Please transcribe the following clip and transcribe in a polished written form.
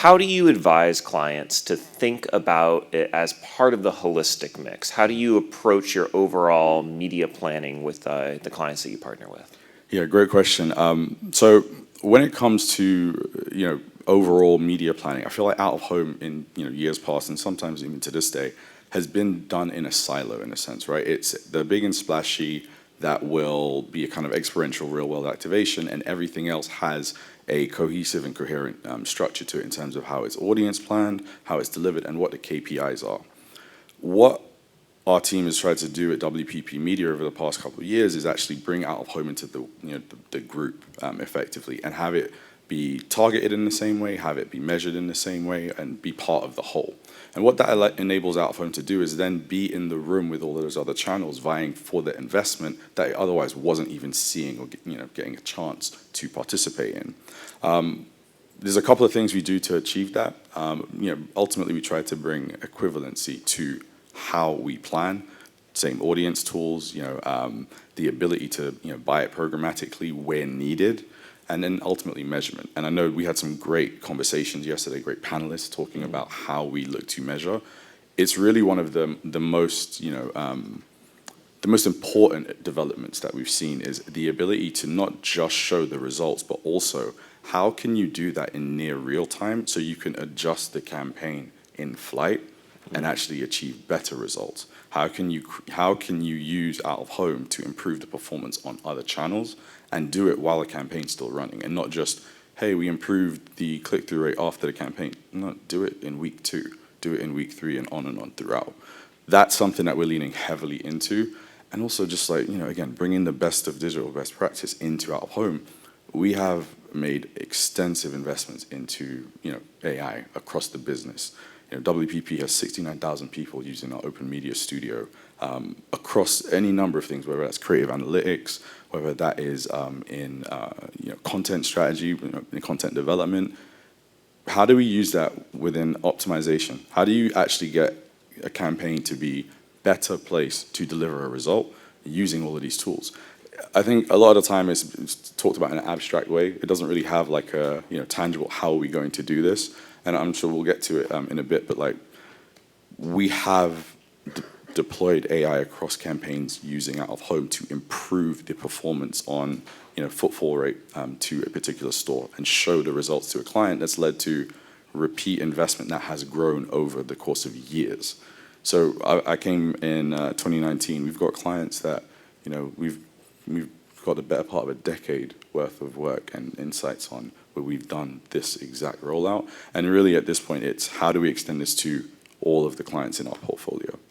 how do you advise clients to think about it as part of the holistic mix? How do you approach your overall media planning with the clients that you partner with? Yeah, great question. So when it comes to overall media planning, I feel like out of home in years past and sometimes even to this day has been done in a silo in a sense, right? It's the big and splashy that will be a kind of experiential real world activation, and everything else has a cohesive and coherent structure to it in terms of how it's audience planned, how it's delivered, and what the KPIs are. What our team has tried to do at WPP Media over the past couple of years is actually bring out of home into the group effectively, and have it be targeted in the same way, have it be measured in the same way, and be part of the whole. And what that enables out of home to do is then be in the room with all of those other channels vying for the investment that it otherwise wasn't even seeing or getting a chance to participate in. There's a couple of things we do to achieve that. Ultimately, we try to bring equivalency to how we plan. Same audience tools, the ability to buy it programmatically where needed, and then ultimately measurement. And I know we had some great conversations yesterday, great panelists talking about how we look to measure. It's really one of the most important developments that we've seen is the ability to not just show the results, but also how can you do that in near real time so you can adjust the campaign in flight and actually achieve better results? How can you use out of home to improve the performance on other channels and do it while the campaign's still running, and not just, hey, we improved the click-through rate after the campaign. No, do it in week 2, do it in week 3, and on throughout. That's something that we're leaning heavily into, and also just again, bringing the best of digital best practice into out of home. We have made extensive investments into AI across the business. WPP has 69,000 people using our open media studio across any number of things, whether that's creative analytics, whether that is in content strategy, in content development. How do we use that within optimization? How do you actually get a campaign to be better placed to deliver a result using all of these tools? I think a lot of the time it's talked about in an abstract way. It doesn't really have like a tangible how are we going to do this. And I'm sure we'll get to it in a bit, but we have deployed AI across campaigns using out of home to improve the performance on footfall rate to a particular store and show the results to a client. That's led to repeat investment that has grown over the course of years. So I came in 2019. We've got clients that we've got the better part of a decade worth of work and insights on where we've done this exact rollout. And really at this point, it's how do we extend this to all of the clients in our portfolio?